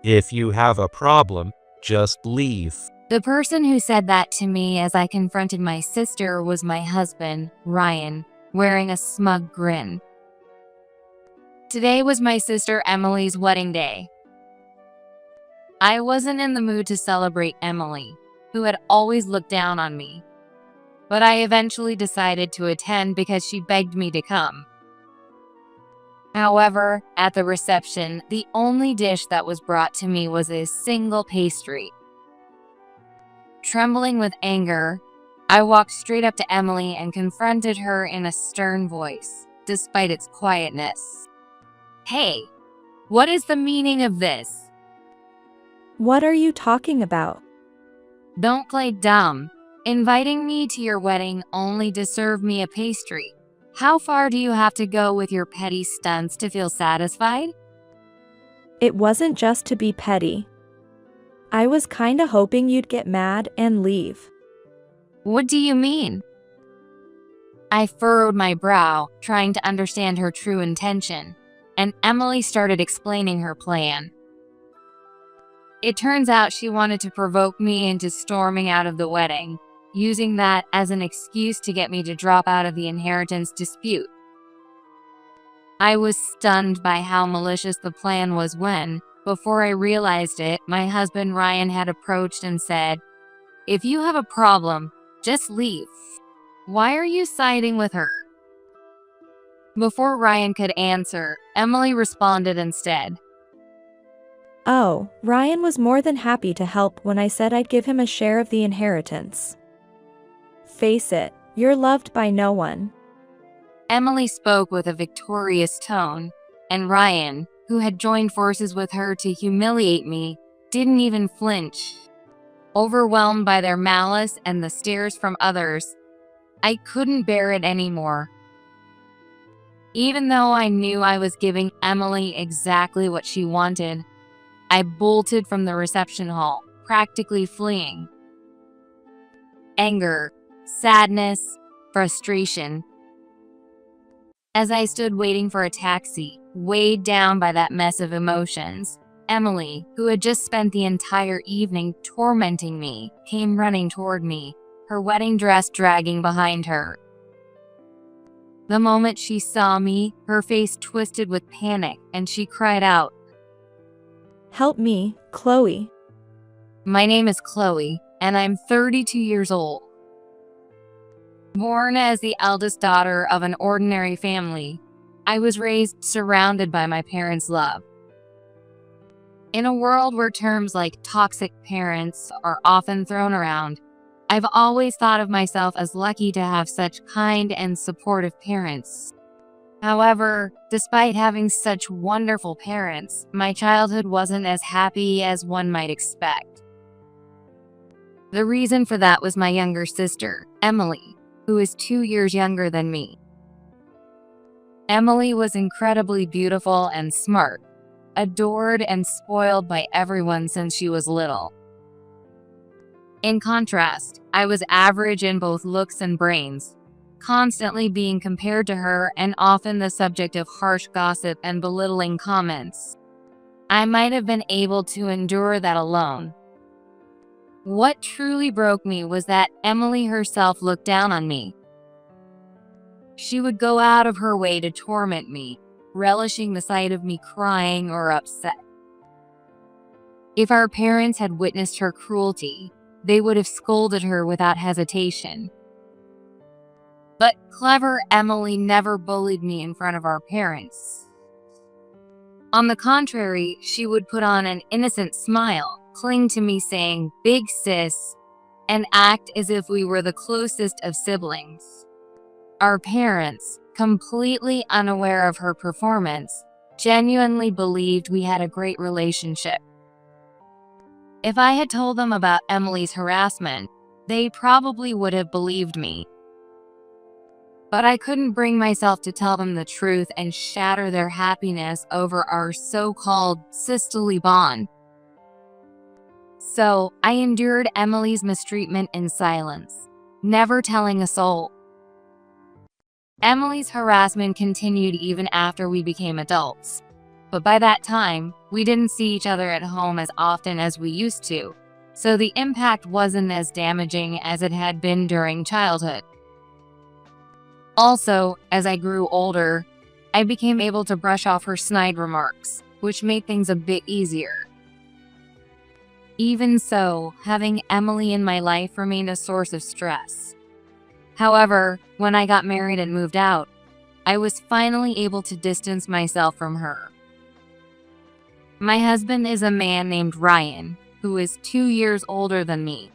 If you have a problem, just leave. The person who said that to me as I confronted my sister was my husband, Ryan, wearing a smug grin. Today was my sister Emily's wedding day. I wasn't in the mood to celebrate Emily, who had always looked down on me, but I eventually decided to attend because she begged me to come. However, at the reception, the only dish that was brought to me was a single pastry. Trembling with anger, I walked straight up to Emily and confronted her in a stern voice, despite its quietness. "Hey, what is the meaning of this?" What are you talking about? "Don't play dumb. Inviting me to your wedding only to serve me a pastry. How far do you have to go with your petty stunts to feel satisfied?" It wasn't just to be petty. I was kinda hoping you'd get mad and leave. "What do you mean?" I furrowed my brow, trying to understand her true intention, and Emily started explaining her plan. It turns out she wanted to provoke me into storming out of the wedding, using that as an excuse to get me to drop out of the inheritance dispute. I was stunned by how malicious the plan was when, before I realized it, my husband Ryan had approached and said, "If you have a problem, just leave. Why are you siding with her?" Before Ryan could answer, Emily responded instead. Oh, Ryan was more than happy to help when I said I'd give him a share of the inheritance. Face it, you're loved by no one. Emily spoke with a victorious tone, and Ryan, who had joined forces with her to humiliate me, didn't even flinch. Overwhelmed by their malice and the stares from others, I couldn't bear it anymore. Even though I knew I was giving Emily exactly what she wanted, I bolted from the reception hall, practically fleeing. Anger, sadness, frustration. As I stood waiting for a taxi, weighed down by that mess of emotions, Emily, who had just spent the entire evening tormenting me, came running toward me, her wedding dress dragging behind her. The moment she saw me, her face twisted with panic, and she cried out, Help me, Chloe. "My name is Chloe, and I'm 32 years old. Born as the eldest daughter of an ordinary family, I was raised surrounded by my parents' love. In a world where terms like toxic parents are often thrown around, I've always thought of myself as lucky to have such kind and supportive parents. However, despite having such wonderful parents, my childhood wasn't as happy as one might expect. The reason for that was my younger sister, Emily, who is 2 years younger than me. Emily was incredibly beautiful and smart, adored and spoiled by everyone since she was little. In contrast, I was average in both looks and brains, constantly being compared to her and often the subject of harsh gossip and belittling comments. I might have been able to endure that alone. What truly broke me was that Emily herself looked down on me. She would go out of her way to torment me, relishing the sight of me crying or upset. If our parents had witnessed her cruelty, they would have scolded her without hesitation. But clever Emily never bullied me in front of our parents. On the contrary, she would put on an innocent smile, cling to me saying, "Big sis," and act as if we were the closest of siblings. Our parents, completely unaware of her performance, genuinely believed we had a great relationship. If I had told them about Emily's harassment, they probably would have believed me. But I couldn't bring myself to tell them the truth and shatter their happiness over our so-called sisterly bond. So I endured Emily's mistreatment in silence, never telling a soul. Emily's harassment continued even after we became adults. but by that time, we didn't see each other at home as often as we used to, so the impact wasn't as damaging as it had been during childhood. Also, as I grew older, I became able to brush off her snide remarks, which made things a bit easier. Even so, having Emily in my life remained a source of stress. However, when I got married and moved out, I was finally able to distance myself from her. My husband is a man named Ryan, who is 2 years older than me.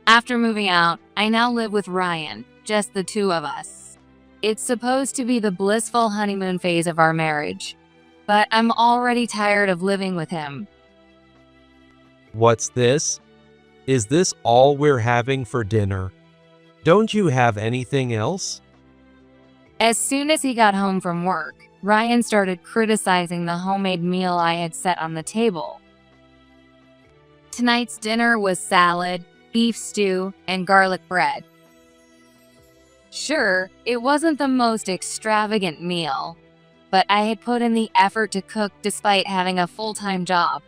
After moving out, I now live with Ryan, just the two of us. It's supposed to be the blissful honeymoon phase of our marriage, but I'm already tired of living with him. What's this? Is this all we're having for dinner? Don't you have anything else? As soon as he got home from work, Ryan started criticizing the homemade meal I had set on the table. Tonight's dinner was salad, beef stew, and garlic bread. Sure, it wasn't the most extravagant meal, but I had put in the effort to cook despite having a full-time job.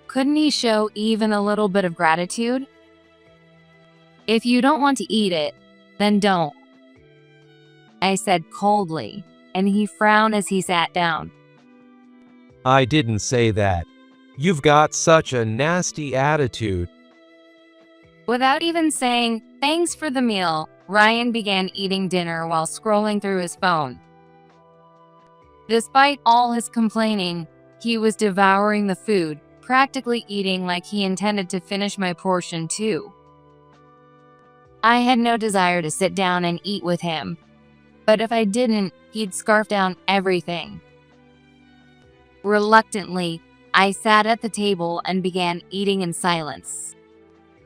Couldn't he show even a little bit of gratitude? If you don't want to eat it, then don't, I said coldly, and he frowned as he sat down. I didn't say that. You've got such a nasty attitude. Without even saying, "Thanks for the meal," Ryan began eating dinner while scrolling through his phone. Despite all his complaining, he was devouring the food, practically eating like he intended to finish my portion too. I had no desire to sit down and eat with him, but if I didn't, he'd scarf down everything. Reluctantly, I sat at the table and began eating in silence.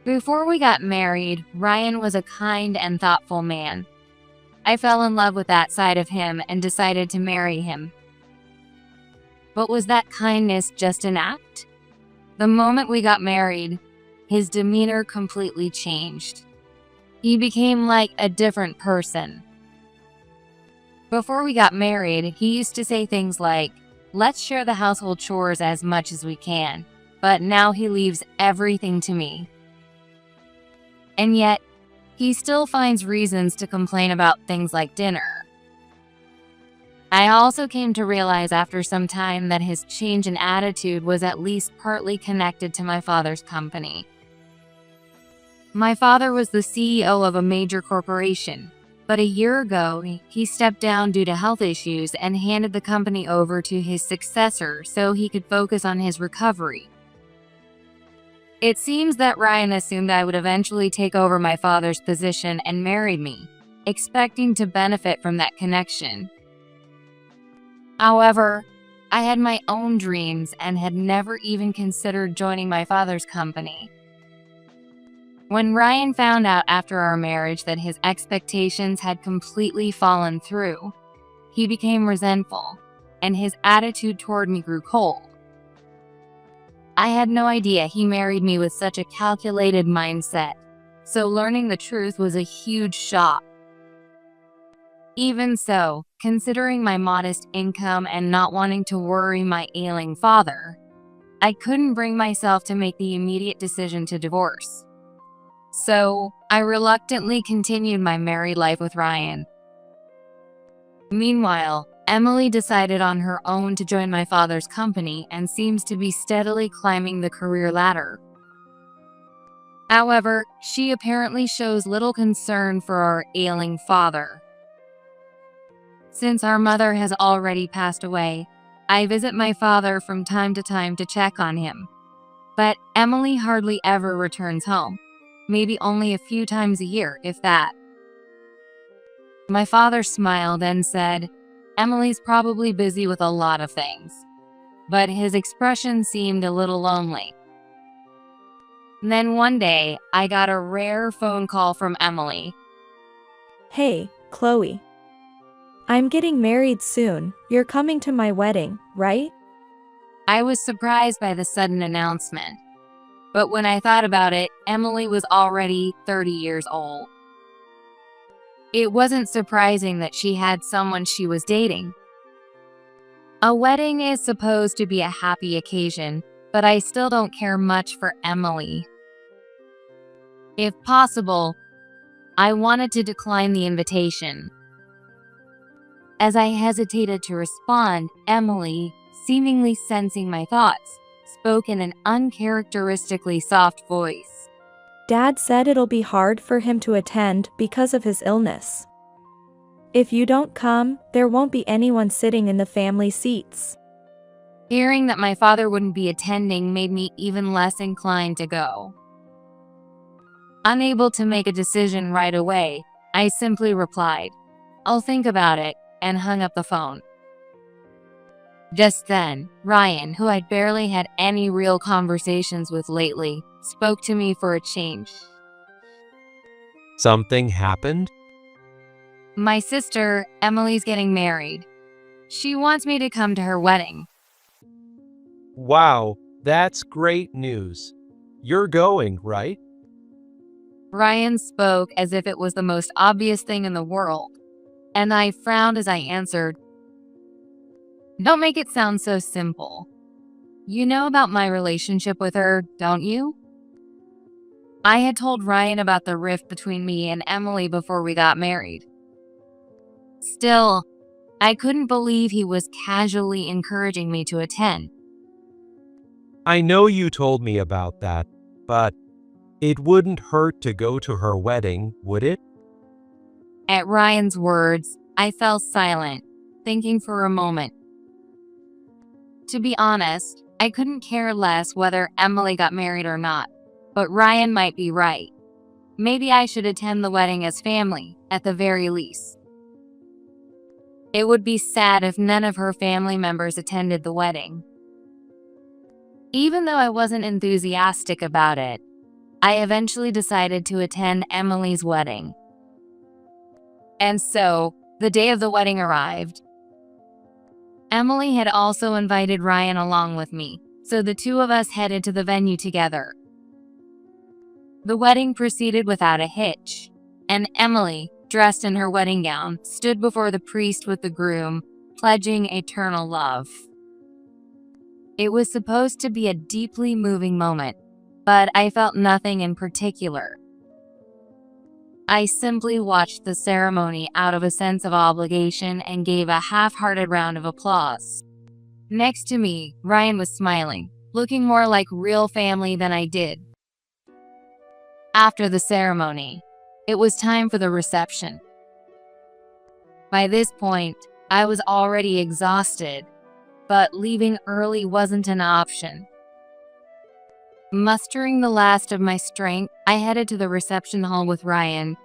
Before we got married, Ryan was a kind and thoughtful man. I fell in love with that side of him and decided to marry him. But was that kindness just an act? The moment we got married, his demeanor completely changed. He became like a different person. Before we got married, he used to say things like, "Let's share the household chores as much as we can," but now he leaves everything to me. And yet, he still finds reasons to complain about things like dinner. I also came to realize after some time that his change in attitude was at least partly connected to my father's company. My father was the CEO of a major corporation, but a year ago, he stepped down due to health issues and handed the company over to his successor so he could focus on his recovery. It seems that Ryan assumed I would eventually take over my father's position and marry me, expecting to benefit from that connection. However, I had my own dreams and had never even considered joining my father's company. When Ryan found out after our marriage that his expectations had completely fallen through, he became resentful, and his attitude toward me grew cold. I had no idea he married me with such a calculated mindset, so learning the truth was a huge shock. Even so, considering my modest income and not wanting to worry my ailing father, I couldn't bring myself to make the immediate decision to divorce. So, I reluctantly continued my married life with Ryan. Meanwhile, Emily decided on her own to join my father's company and seems to be steadily climbing the career ladder. However, she apparently shows little concern for our ailing father. Since our mother has already passed away, I visit my father from time to check on him. But Emily hardly ever returns home, maybe only a few times a year, if that. My father smiled and said, "Emily's probably busy with a lot of things," but his expression seemed a little lonely. Then one day, I got a rare phone call from Emily. Hey, Chloe. I'm getting married soon. You're coming to my wedding, right? I was surprised by the sudden announcement, but when I thought about it, Emily was already 30 years old. It wasn't surprising that she had someone she was dating. A wedding is supposed to be a happy occasion, but I still don't care much for Emily. If possible, I wanted to decline the invitation. As I hesitated to respond, Emily, seemingly sensing my thoughts, spoke in an uncharacteristically soft voice. Dad said it'll be hard for him to attend because of his illness. If you don't come, there won't be anyone sitting in the family seats. Hearing that my father wouldn't be attending made me even less inclined to go. Unable to make a decision right away, I simply replied, "I'll think about it," and hung up the phone. Just then, Ryan, who I'd barely had any real conversations with lately, spoke to me for a change. Something happened? My sister, Emily's getting married. She wants me to come to her wedding. Wow, that's great news. You're going, right? Ryan spoke as if it was the most obvious thing in the world, and I frowned as I answered, "Don't make it sound so simple. You know about my relationship with her, don't you?" I had told Ryan about the rift between me and Emily before we got married. Still, I couldn't believe he was casually encouraging me to attend. I know you told me about that, but it wouldn't hurt to go to her wedding, would it? At Ryan's words, I fell silent, thinking for a moment. To be honest, I couldn't care less whether Emily got married or not, but Ryan might be right. Maybe I should attend the wedding as family, at the very least. It would be sad if none of her family members attended the wedding. Even though I wasn't enthusiastic about it, I eventually decided to attend Emily's wedding. And so, the day of the wedding arrived. Emily had also invited Ryan along with me, so the two of us headed to the venue together. The wedding proceeded without a hitch, and Emily, dressed in her wedding gown, stood before the priest with the groom, pledging eternal love. It was supposed to be a deeply moving moment, but I felt nothing in particular. I simply watched the ceremony out of a sense of obligation and gave a half-hearted round of applause. Next to me, Ryan was smiling, looking more like real family than I did. After the ceremony, it was time for the reception. By this point, I was already exhausted, but leaving early wasn't an option. Mustering the last of my strength, I headed to the reception hall with Ryan.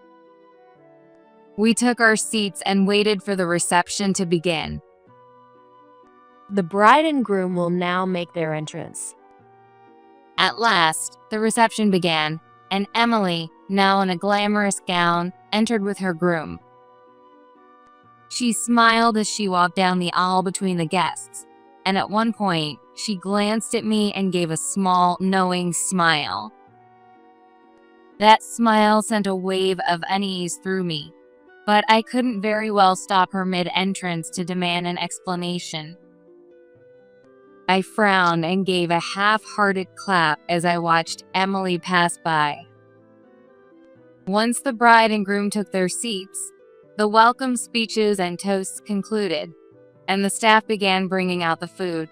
We took our seats and waited for the reception to begin. The bride and groom will now make their entrance. At last, the reception began, and Emily, now in a glamorous gown, entered with her groom. She smiled as she walked down the aisle between the guests, and at one point, she glanced at me and gave a small, knowing smile. That smile sent a wave of unease through me, but I couldn't very well stop her mid-entrance to demand an explanation. I frowned and gave a half-hearted clap as I watched Emily pass by. Once the bride and groom took their seats, the welcome speeches and toasts concluded, and the staff began bringing out the food.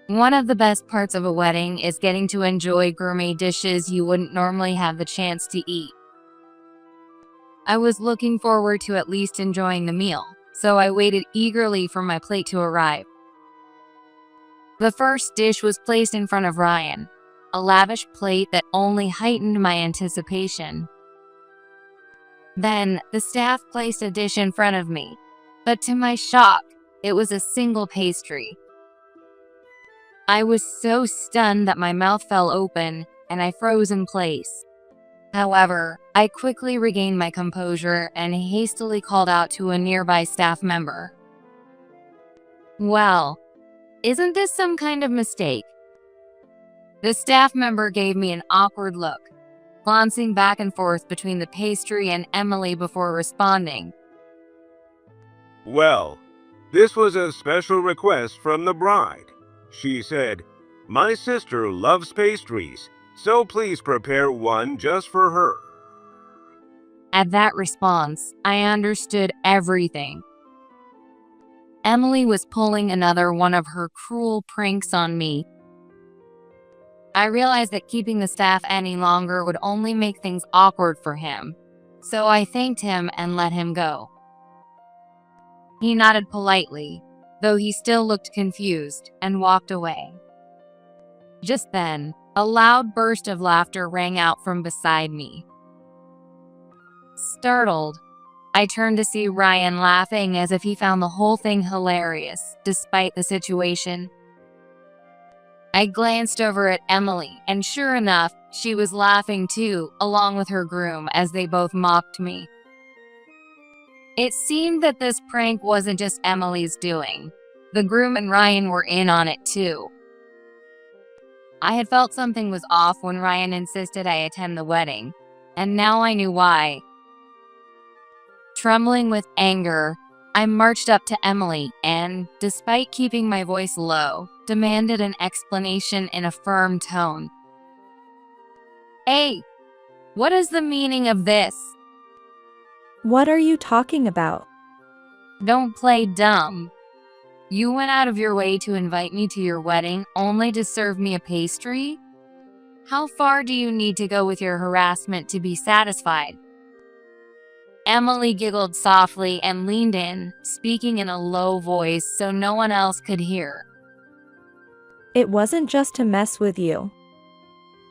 One of the best parts of a wedding is getting to enjoy gourmet dishes you wouldn't normally have the chance to eat. I was looking forward to at least enjoying the meal, so I waited eagerly for my plate to arrive. The first dish was placed in front of Ryan, a lavish plate that only heightened my anticipation. Then, the staff placed a dish in front of me, but to my shock, it was a single pastry. I was so stunned that my mouth fell open and I froze in place. However, I quickly regained my composure and hastily called out to a nearby staff member. "Well, isn't this some kind of mistake?" The staff member gave me an awkward look, glancing back and forth between the pastry and Emily before responding. Well, This was a special request from the bride. She said, "My sister loves pastries, so please prepare one just for her." At that response, I understood everything. Emily was pulling another one of her cruel pranks on me. I realized that keeping the staff any longer would only make things awkward for him, so I thanked him and let him go. He nodded politely, though he still looked confused, and walked away. Just then, a loud burst of laughter rang out from beside me. Startled, I turned to see Ryan laughing as if he found the whole thing hilarious, despite the situation. I glanced over at Emily, and sure enough, she was laughing too, along with her groom, as they both mocked me. It seemed that this prank wasn't just Emily's doing. The groom and Ryan were in on it too. I had felt something was off when Ryan insisted I attend the wedding, and now I knew why. Trembling with anger, I marched up to Emily and, despite keeping my voice low, demanded an explanation in a firm tone. "Hey, what is the meaning of this? What are you talking about? Don't play dumb. You went out of your way to invite me to your wedding only to serve me a pastry? How far do you need to go with your harassment to be satisfied?" Emily giggled softly and leaned in, speaking in a low voice so no one else could hear. It wasn't just to mess with you.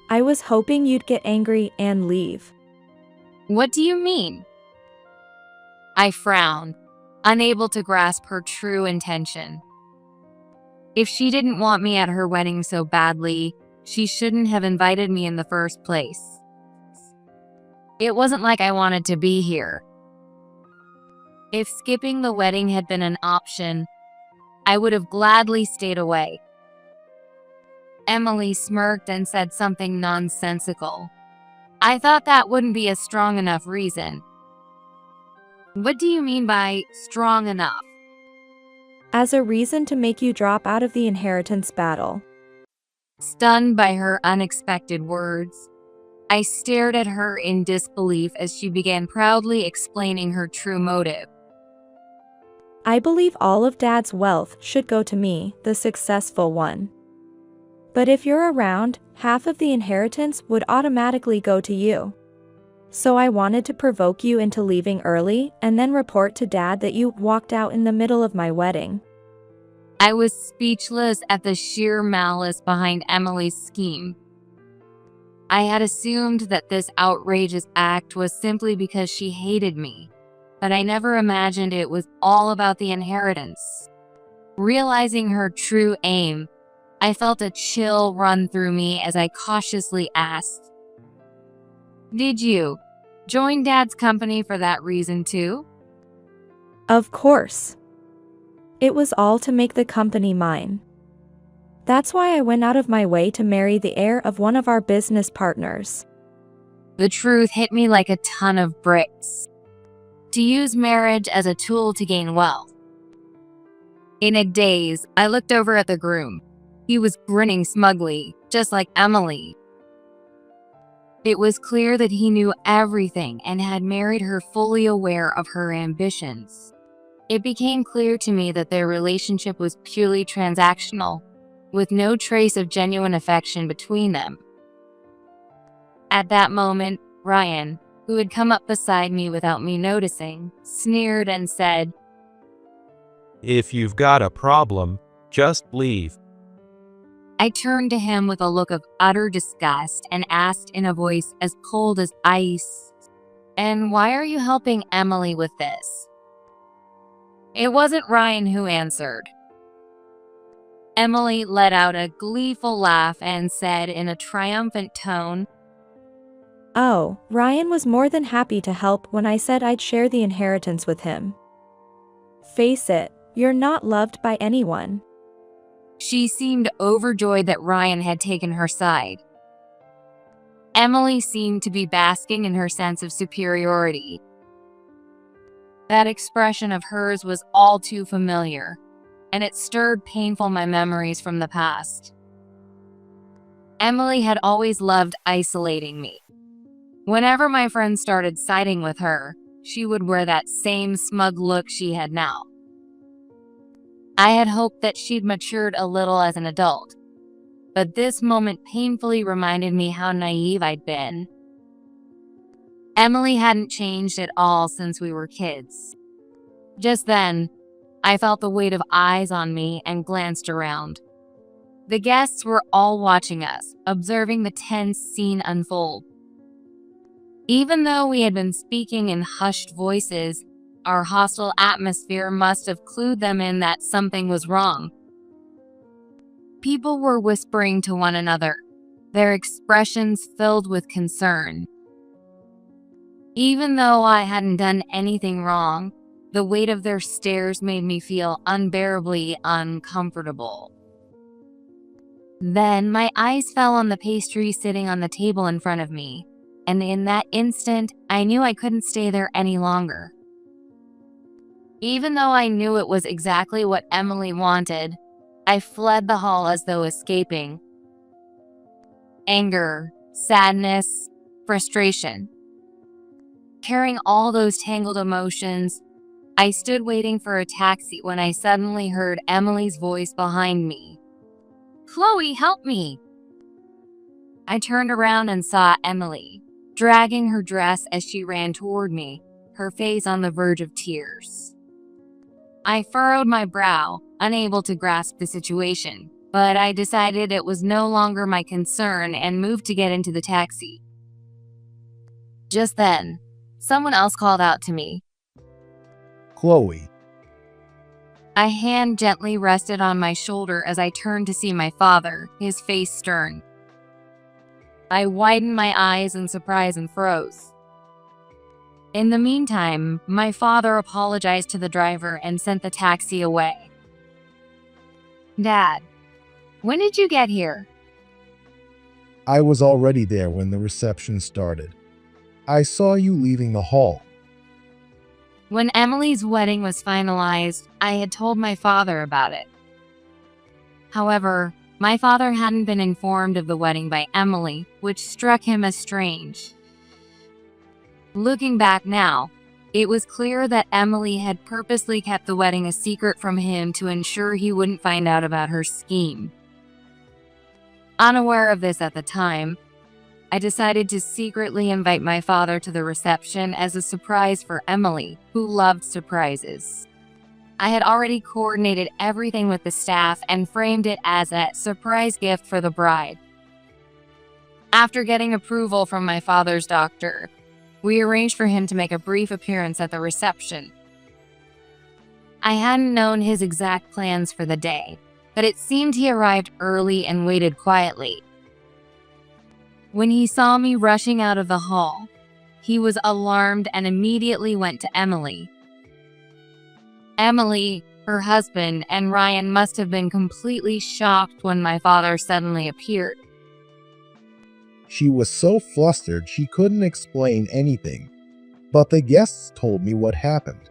I was hoping you'd get angry and leave. What do you mean? I frowned, unable to grasp her true intention. If she didn't want me at her wedding so badly, she shouldn't have invited me in the first place. It wasn't like I wanted to be here. If skipping the wedding had been an option, I would have gladly stayed away. Emily smirked and said something nonsensical. I thought that wouldn't be a strong enough reason. What do you mean by strong enough? As a reason to make you drop out of the inheritance battle. Stunned by her unexpected words, I stared at her in disbelief as she began proudly explaining her true motive. I believe all of Dad's wealth should go to me, the successful one. But if you're around, half of the inheritance would automatically go to you. So I wanted to provoke you into leaving early and then report to Dad that you walked out in the middle of my wedding. I was speechless at the sheer malice behind Emily's scheme. I had assumed that this outrageous act was simply because she hated me, but I never imagined it was all about the inheritance. Realizing her true aim, I felt a chill run through me as I cautiously asked, "Did you join Dad's company for that reason too?" Of course. It was all to make the company mine. That's why I went out of my way to marry the heir of one of our business partners. The truth hit me like a ton of bricks. To use marriage as a tool to gain wealth. In a daze, I looked over at the groom. He was grinning smugly, just like Emily. It was clear that he knew everything and had married her fully aware of her ambitions. It became clear to me that their relationship was purely transactional, with no trace of genuine affection between them. At that moment, Ryan, who had come up beside me without me noticing, sneered and said, If you've got a problem, just leave. I turned to him with a look of utter disgust and asked in a voice as cold as ice, "And why are you helping Emily with this?" It wasn't Ryan who answered. Emily let out a gleeful laugh and said in a triumphant tone, Oh, Ryan was more than happy to help when I said I'd share the inheritance with him. Face it, you're not loved by anyone. She seemed overjoyed that Ryan had taken her side. Emily seemed to be basking in her sense of superiority. That expression of hers was all too familiar. and it stirred painful memories from the past. Emily had always loved isolating me. Whenever my friends started siding with her, she would wear that same smug look she had now. I had hoped that she'd matured a little as an adult, but this moment painfully reminded me how naive I'd been. Emily hadn't changed at all since we were kids. Just then, I felt the weight of eyes on me and glanced around. The guests were all watching us, observing the tense scene unfold. Even though we had been speaking in hushed voices, our hostile atmosphere must have clued them in that something was wrong. People were whispering to one another, their expressions filled with concern. Even though I hadn't done anything wrong, the weight of their stares made me feel unbearably uncomfortable. Then my eyes fell on the pastry sitting on the table in front of me, and in that instant, I knew I couldn't stay there any longer. Even though I knew it was exactly what Emily wanted, I fled the hall as though escaping. Anger, sadness, frustration. Carrying all those tangled emotions, I stood waiting for a taxi when I suddenly heard Emily's voice behind me. "Chloe, help me!" I turned around and saw Emily, dragging her dress as she ran toward me, her face on the verge of tears. I furrowed my brow, unable to grasp the situation, but I decided it was no longer my concern and moved to get into the taxi. Just then, someone else called out to me. "Chloe." A hand gently rested on my shoulder as I turned to see my father, his face stern. I widened my eyes in surprise and froze. In the meantime, my father apologized to the driver and sent the taxi away. "Dad, when did you get here?" "I was already there when the reception started. I saw you leaving the hall." When Emily's wedding was finalized, I had told my father about it. However, my father hadn't been informed of the wedding by Emily, which struck him as strange. Looking back now, it was clear that Emily had purposely kept the wedding a secret from him to ensure he wouldn't find out about her scheme. Unaware of this at the time, I decided to secretly invite my father to the reception as a surprise for Emily, who loved surprises. I had already coordinated everything with the staff and framed it as a surprise gift for the bride. After getting approval from my father's doctor, we arranged for him to make a brief appearance at the reception. I hadn't known his exact plans for the day, but it seemed he arrived early and waited quietly. When he saw me rushing out of the hall, he was alarmed and immediately went to Emily. Emily, her husband, and Ryan must have been completely shocked when my father suddenly appeared. She was so flustered she couldn't explain anything, but the guests told me what happened.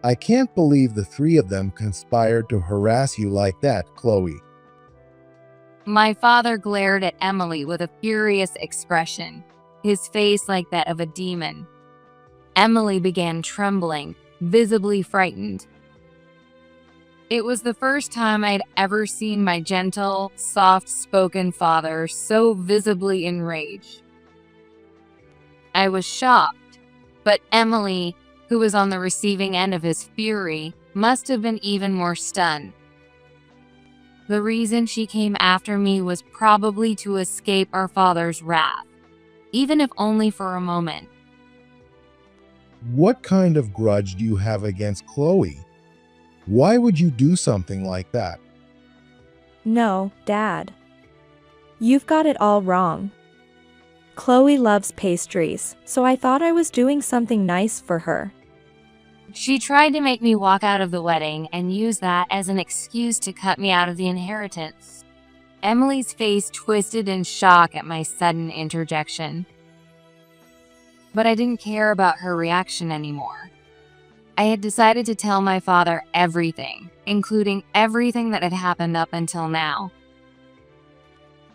"I can't believe the three of them conspired to harass you like that, Chloe." My father glared at Emily with a furious expression, his face like that of a demon. Emily began trembling, visibly frightened. It was the first time I'd ever seen my gentle, soft-spoken father so visibly enraged. I was shocked, but Emily, who was on the receiving end of his fury, must have been even more stunned. The reason she came after me was probably to escape our father's wrath, even if only for a moment. "What kind of grudge do you have against Chloe? Why would you do something like that?" No, Dad. You've got it all wrong. Chloe loves pastries, so I thought I was doing something nice for her. She tried to make me walk out of the wedding and use that as an excuse to cut me out of the inheritance. Emily's face twisted in shock at my sudden interjection. But I didn't care about her reaction anymore. I had decided to tell my father everything, including everything that had happened up until now.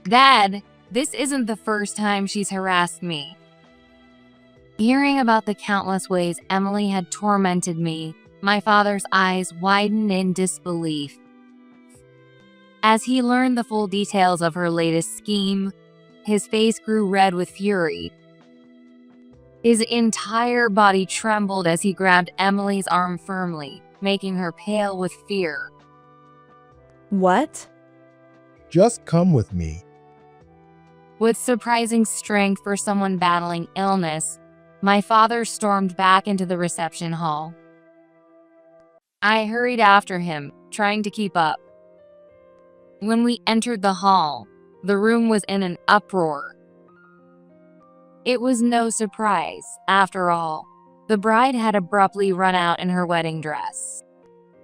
"Dad, this isn't the first time she's harassed me." Hearing about the countless ways Emily had tormented me, my father's eyes widened in disbelief. As he learned the full details of her latest scheme, his face grew red with fury. His entire body trembled as he grabbed Emily's arm firmly, making her pale with fear. What? Just come with me. With surprising strength for someone battling illness, my father stormed back into the reception hall. I hurried after him, trying to keep up. When we entered the hall, the room was in an uproar. It was no surprise, after all. The bride had abruptly run out in her wedding dress.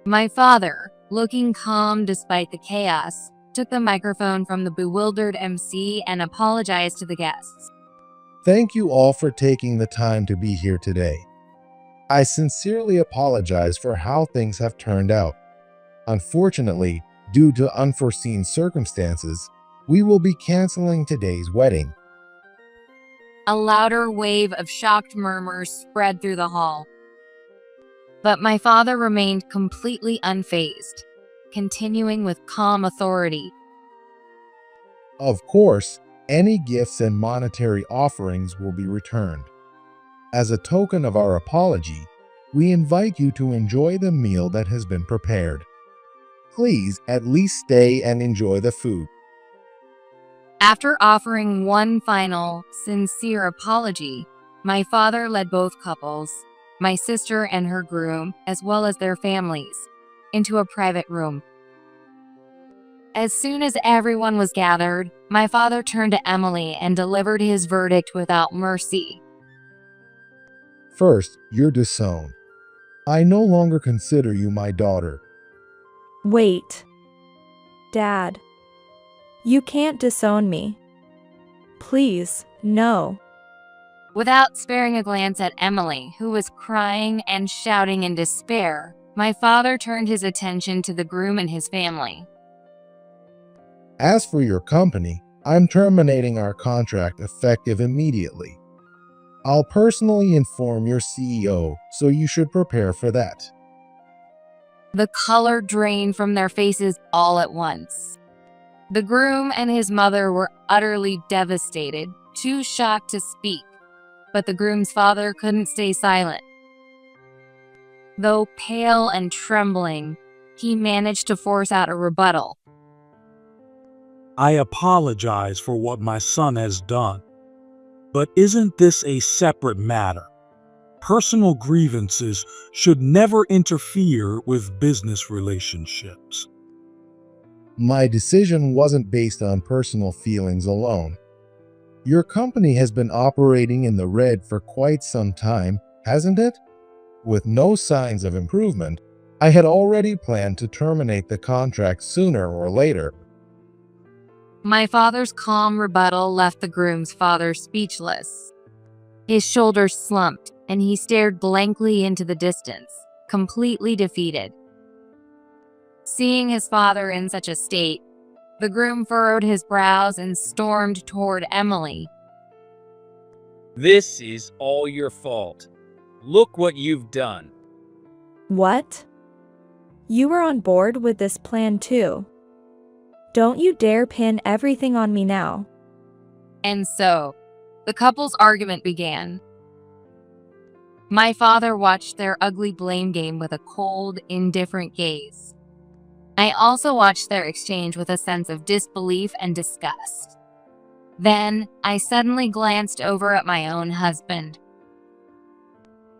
My father, looking calm despite the chaos, took the microphone from the bewildered MC and apologized to the guests. Thank you all for taking the time to be here today. I sincerely apologize for how things have turned out. Unfortunately, due to unforeseen circumstances, we will be canceling today's wedding. A louder wave of shocked murmurs spread through the hall. But my father remained completely unfazed, continuing with calm authority. Of course, any gifts and monetary offerings will be returned. As a token of our apology, we invite you to enjoy the meal that has been prepared. Please at least stay and enjoy the food. After offering one final, sincere apology, my father led both couples, my sister and her groom, as well as their families, into a private room. As soon as everyone was gathered, my father turned to Emily and delivered his verdict without mercy. First, you're disowned. I no longer consider you my daughter. Wait. Dad. You can't disown me. Please, no. Without sparing a glance at Emily, who was crying and shouting in despair, my father turned his attention to the groom and his family. As for your company, I'm terminating our contract effective immediately. I'll personally inform your CEO, so you should prepare for that. The color drained from their faces all at once. The groom and his mother were utterly devastated, too shocked to speak, but the groom's father couldn't stay silent. Though pale and trembling, he managed to force out a rebuttal. I apologize for what my son has done, but isn't this a separate matter? Personal grievances should never interfere with business relationships. My decision wasn't based on personal feelings alone. Your company has been operating in the red for quite some time, hasn't it? With no signs of improvement, I had already planned to terminate the contract sooner or later. My father's calm rebuttal left the groom's father speechless. His shoulders slumped, and he stared blankly into the distance, completely defeated. Seeing his father in such a state, the groom furrowed his brows and stormed toward Emily. This is all your fault. Look what you've done. What? You were on board with this plan too. Don't you dare pin everything on me now. And so, the couple's argument began. My father watched their ugly blame game with a cold, indifferent gaze. I also watched their exchange with a sense of disbelief and disgust. Then, I suddenly glanced over at my own husband.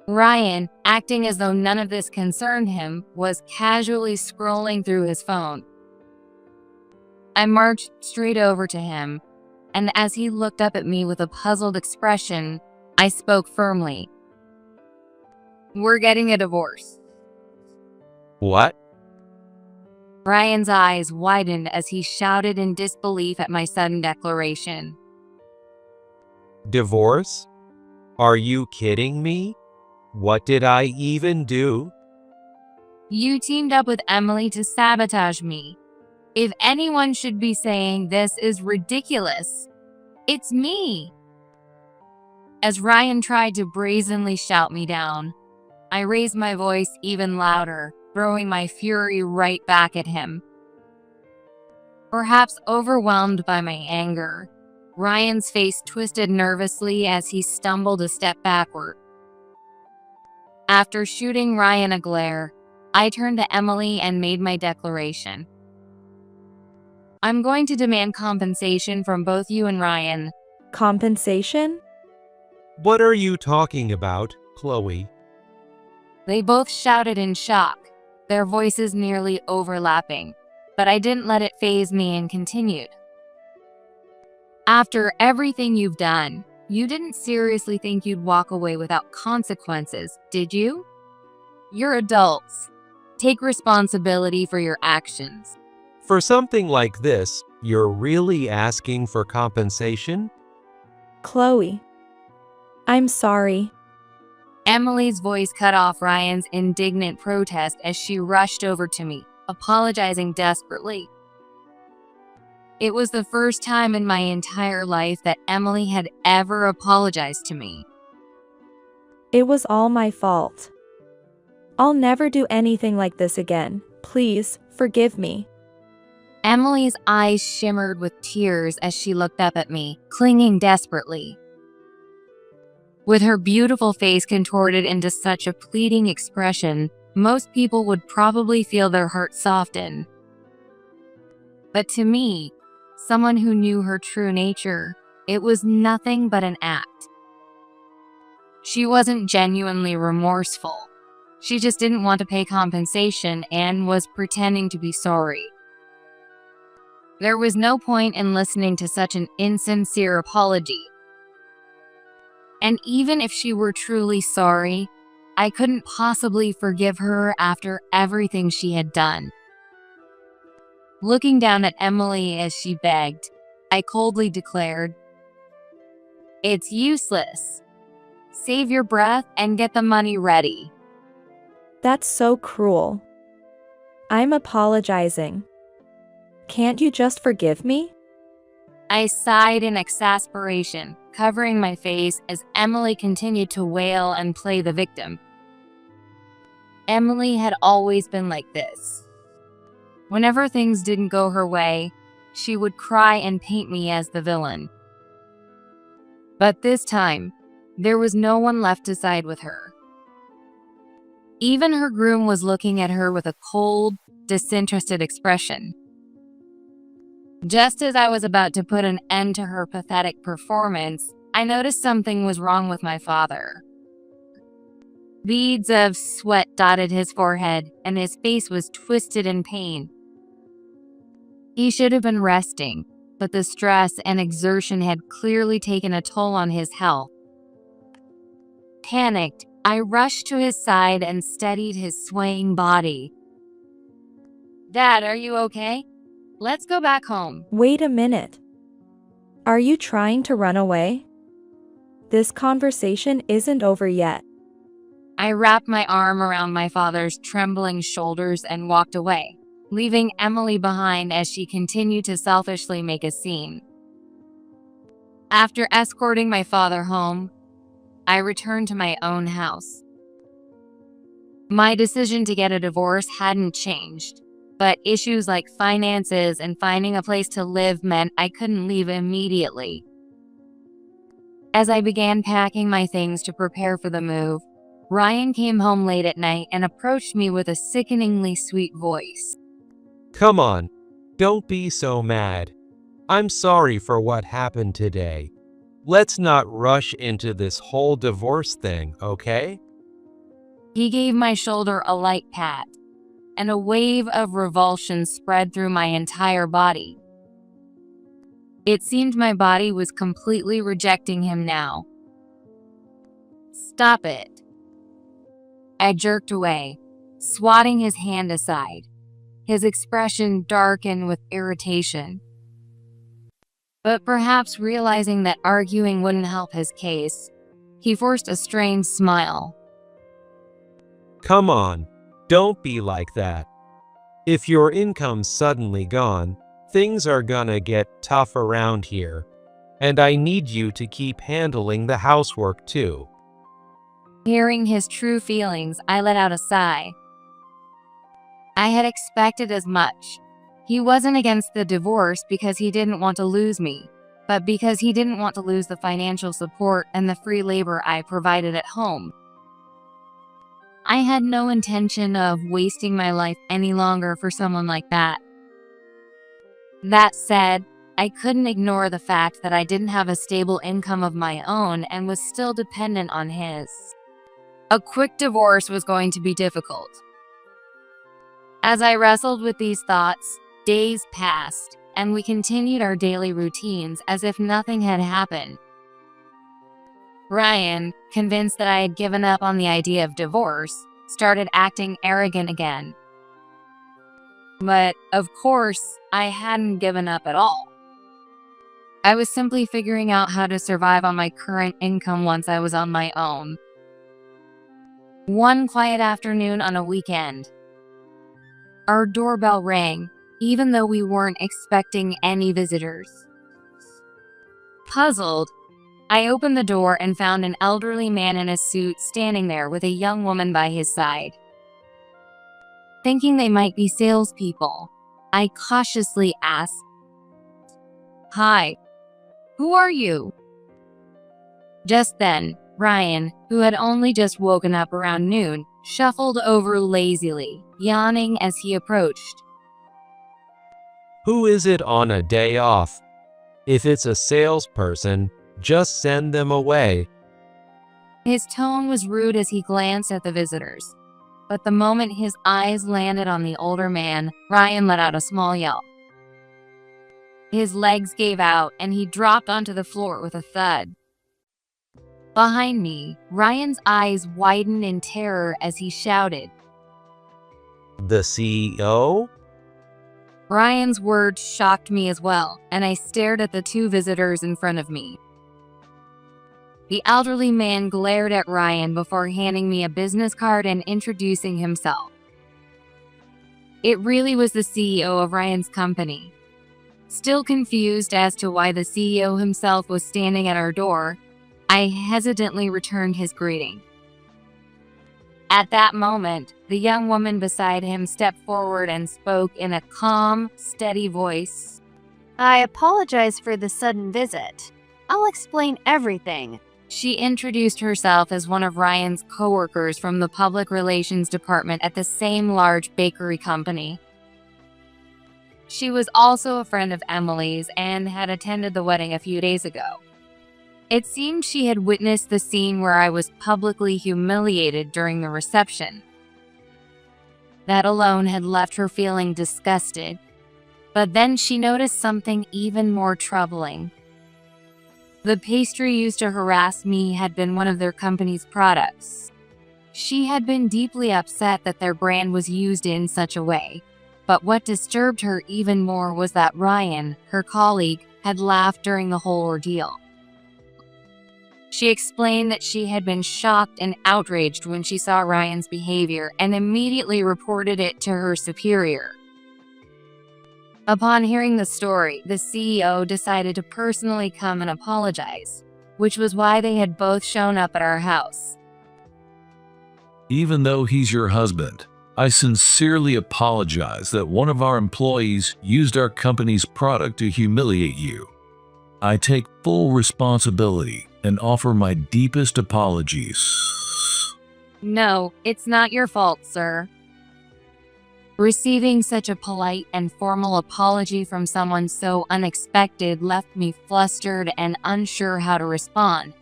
Ryan, acting as though none of this concerned him, was casually scrolling through his phone. I marched straight over to him, and as he looked up at me with a puzzled expression, I spoke firmly. We're getting a divorce. What? Ryan's eyes widened as he shouted in disbelief at my sudden declaration. Divorce? Are you kidding me? What did I even do? You teamed up with Emily to sabotage me. If anyone should be saying this is ridiculous, it's me. As Ryan tried to brazenly shout me down, I raised my voice even louder, throwing my fury right back at him. Perhaps overwhelmed by my anger, Ryan's face twisted nervously as he stumbled a step backward. After shooting Ryan a glare, I turned to Emily and made my declaration. I'm going to demand compensation from both you and Ryan. Compensation? What are you talking about, Chloe? They both shouted in shock, their voices nearly overlapping, but I didn't let it faze me and continued. After everything you've done, you didn't seriously think you'd walk away without consequences, did you? You're adults. Take responsibility for your actions. For something like this, you're really asking for compensation? Chloe. I'm sorry. Emily's voice cut off Ryan's indignant protest as she rushed over to me, apologizing desperately. It was the first time in my entire life that Emily had ever apologized to me. It was all my fault. I'll never do anything like this again. Please, forgive me. Emily's eyes shimmered with tears as she looked up at me, clinging desperately. With her beautiful face contorted into such a pleading expression, most people would probably feel their hearts soften. But to me, someone who knew her true nature, it was nothing but an act. She wasn't genuinely remorseful. She just didn't want to pay compensation and was pretending to be sorry. There was no point in listening to such an insincere apology. And even if she were truly sorry, I couldn't possibly forgive her after everything she had done. Looking down at Emily as she begged, I coldly declared, "It's useless. Save your breath and get the money ready." That's so cruel. I'm apologizing. Can't you just forgive me? I sighed in exasperation, covering my face as Emily continued to wail and play the victim. Emily had always been like this. Whenever things didn't go her way, she would cry and paint me as the villain. But this time, there was no one left to side with her. Even her groom was looking at her with a cold, disinterested expression. Just as I was about to put an end to her pathetic performance, I noticed something was wrong with my father. Beads of sweat dotted his forehead, and his face was twisted in pain. He should have been resting, but the stress and exertion had clearly taken a toll on his health. Panicked, I rushed to his side and steadied his swaying body. "Dad, are you okay? Let's go back home." Wait a minute. Are you trying to run away? This conversation isn't over yet. I wrapped my arm around my father's trembling shoulders and walked away, leaving Emily behind as she continued to selfishly make a scene. After escorting my father home, I returned to my own house. My decision to get a divorce hadn't changed, but issues like finances and finding a place to live meant I couldn't leave immediately. As I began packing my things to prepare for the move, Ryan came home late at night and approached me with a sickeningly sweet voice. Come on, don't be so mad. I'm sorry for what happened today. Let's not rush into this whole divorce thing, okay? He gave my shoulder a light pat, and a wave of revulsion spread through my entire body. It seemed my body was completely rejecting him now. "Stop it." I jerked away, swatting his hand aside, his expression darkened with irritation. But perhaps realizing that arguing wouldn't help his case, he forced a strained smile. Come on, Don't be like that. If your income's suddenly gone, things are gonna get tough around here, and I need you to keep handling the housework too. Hearing his true feelings, I let out a sigh. I had expected as much. He wasn't against the divorce because he didn't want to lose me, but because he didn't want to lose the financial support and the free labor I provided at home. I had no intention of wasting my life any longer for someone like that. That said, I couldn't ignore the fact that I didn't have a stable income of my own and was still dependent on his. A quick divorce was going to be difficult. As I wrestled with these thoughts, days passed, and we continued our daily routines as if nothing had happened. Ryan, convinced that I had given up on the idea of divorce, started acting arrogant again. But, of course, I hadn't given up at all. I was simply figuring out how to survive on my current income once I was on my own. One quiet afternoon on a weekend, our doorbell rang, even though we weren't expecting any visitors. Puzzled, I opened the door and found an elderly man in a suit standing there with a young woman by his side. Thinking they might be salespeople, I cautiously asked, "Hi, who are you?" Just then, Ryan, who had only just woken up around noon, shuffled over lazily, yawning as he approached. Who is it on a day off? If it's a salesperson, just send them away. His tone was rude as he glanced at the visitors. But the moment his eyes landed on the older man, Ryan let out a small yelp. His legs gave out and he dropped onto the floor with a thud. Behind me, Ryan's eyes widened in terror as he shouted, The CEO? Ryan's words shocked me as well, and I stared at the two visitors in front of me. The elderly man glared at Ryan before handing me a business card and introducing himself. It really was the CEO of Ryan's company. Still confused as to why the CEO himself was standing at our door, I hesitantly returned his greeting. At that moment, the young woman beside him stepped forward and spoke in a calm, steady voice. I apologize for the sudden visit. I'll explain everything. She introduced herself as one of Ryan's coworkers from the public relations department at the same large bakery company. She was also a friend of Emily's and had attended the wedding a few days ago. It seemed she had witnessed the scene where I was publicly humiliated during the reception. That alone had left her feeling disgusted. But then she noticed something even more troubling. The pastry used to harass me had been one of their company's products. She had been deeply upset that their brand was used in such a way. But what disturbed her even more was that Ryan, her colleague, had laughed during the whole ordeal. She explained that she had been shocked and outraged when she saw Ryan's behavior and immediately reported it to her superior. Upon hearing the story, the CEO decided to personally come and apologize, which was why they had both shown up at our house. Even though he's your husband, I sincerely apologize that one of our employees used our company's product to humiliate you. I take full responsibility and offer my deepest apologies. No, it's not your fault, sir. Receiving such a polite and formal apology from someone so unexpected left me flustered and unsure how to respond.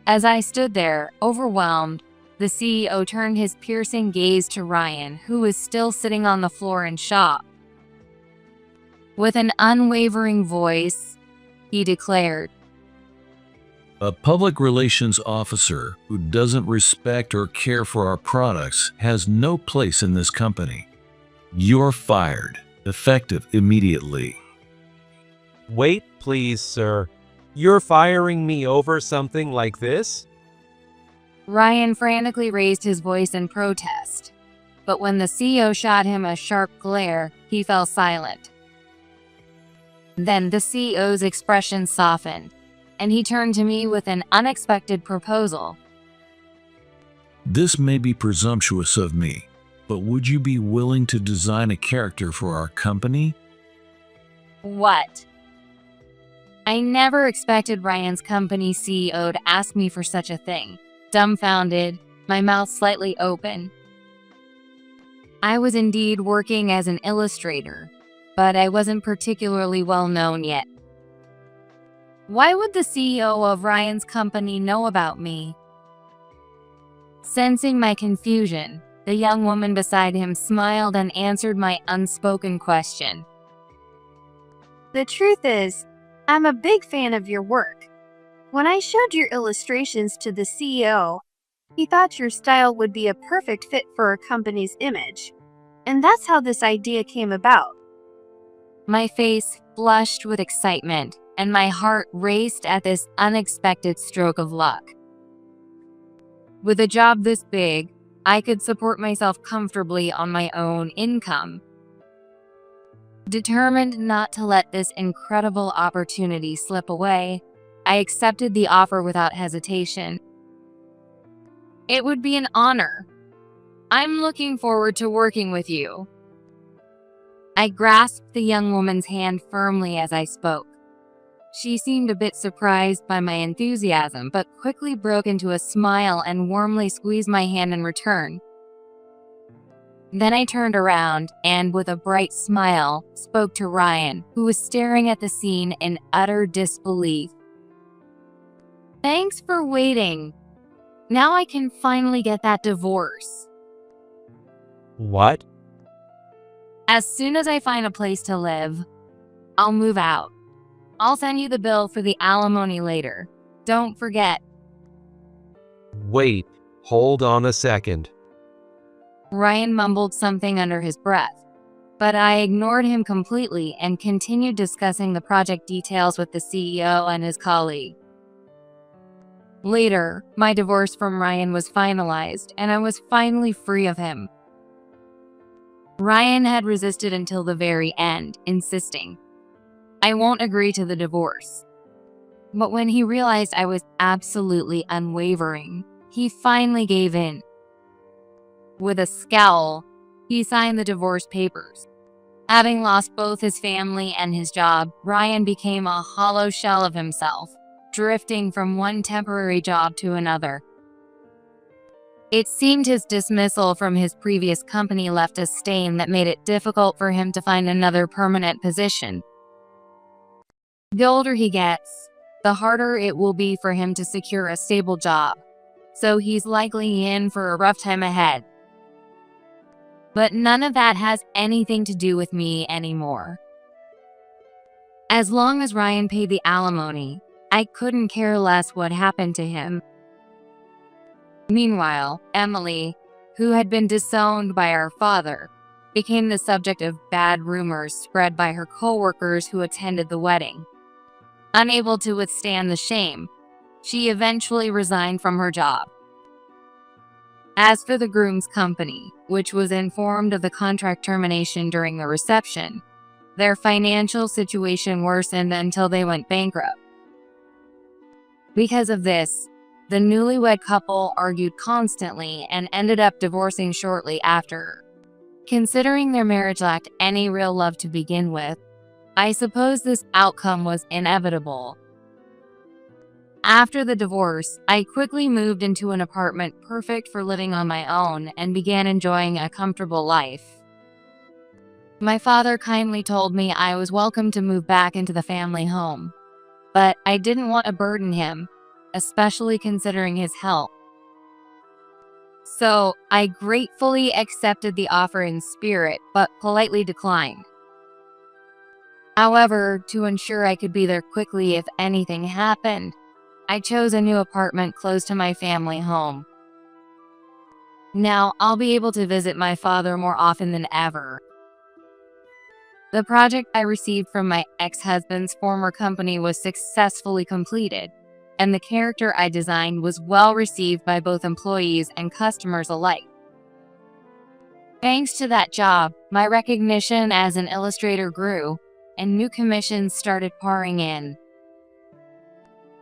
As I stood there, overwhelmed, the CEO turned his piercing gaze to Ryan, who was still sitting on the floor in shock. With an unwavering voice, he declared, A public relations officer who doesn't respect or care for our products has no place in this company. You're fired, effective immediately. Wait, please, sir. You're firing me over something like this? Ryan frantically raised his voice in protest, but when the CEO shot him a sharp glare, he fell silent. Then the CEO's expression softened, and he turned to me with an unexpected proposal. This may be presumptuous of me, but would you be willing to design a character for our company? What? I never expected Ryan's company CEO to ask me for such a thing. Dumbfounded, my mouth slightly open. I was indeed working as an illustrator, but I wasn't particularly well known yet. Why would the CEO of Ryan's company know about me? Sensing my confusion, the young woman beside him smiled and answered my unspoken question. The truth is, I'm a big fan of your work. When I showed your illustrations to the CEO, he thought your style would be a perfect fit for our company's image. And that's how this idea came about. My face flushed with excitement, and my heart raced at this unexpected stroke of luck. With a job this big, I could support myself comfortably on my own income. Determined not to let this incredible opportunity slip away, I accepted the offer without hesitation. It would be an honor. I'm looking forward to working with you. I grasped the young woman's hand firmly as I spoke. She seemed a bit surprised by my enthusiasm, but quickly broke into a smile and warmly squeezed my hand in return. Then I turned around and, with a bright smile, spoke to Ryan, who was staring at the scene in utter disbelief. Thanks for waiting. Now I can finally get that divorce. What? As soon as I find a place to live, I'll move out. I'll send you the bill for the alimony later. Don't forget. Wait, hold on a second. Ryan mumbled something under his breath, but I ignored him completely and continued discussing the project details with the CEO and his colleague. Later, my divorce from Ryan was finalized, and I was finally free of him. Ryan had resisted until the very end, insisting, I won't agree to the divorce. But when he realized I was absolutely unwavering, he finally gave in. With a scowl, he signed the divorce papers. Having lost both his family and his job, Ryan became a hollow shell of himself, drifting from one temporary job to another. It seemed his dismissal from his previous company left a stain that made it difficult for him to find another permanent position. The older he gets, the harder it will be for him to secure a stable job, so he's likely in for a rough time ahead. But none of that has anything to do with me anymore. As long as Ryan paid the alimony, I couldn't care less what happened to him. Meanwhile, Emily, who had been disowned by our father, became the subject of bad rumors spread by her co-workers who attended the wedding. Unable to withstand the shame, she eventually resigned from her job. As for the groom's company, which was informed of the contract termination during the reception, their financial situation worsened until they went bankrupt. Because of this, the newlywed couple argued constantly and ended up divorcing shortly after. Considering their marriage lacked any real love to begin with, I suppose this outcome was inevitable. After the divorce, I quickly moved into an apartment perfect for living on my own and began enjoying a comfortable life. My father kindly told me I was welcome to move back into the family home, but I didn't want to burden him, especially considering his health. So I gratefully accepted the offer in spirit, but politely declined. However, to ensure I could be there quickly if anything happened, I chose a new apartment close to my family home. Now I'll be able to visit my father more often than ever. The project I received from my ex-husband's former company was successfully completed, and the character I designed was well received by both employees and customers alike. Thanks to that job, my recognition as an illustrator grew, and new commissions started pouring in.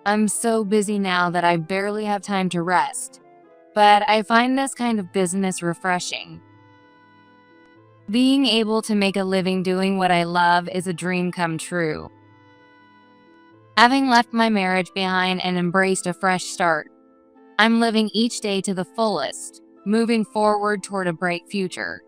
I'm so busy now that I barely have time to rest, but I find this kind of business refreshing. Being able to make a living doing what I love is a dream come true. Having left my marriage behind and embraced a fresh start, I'm living each day to the fullest, moving forward toward a bright future.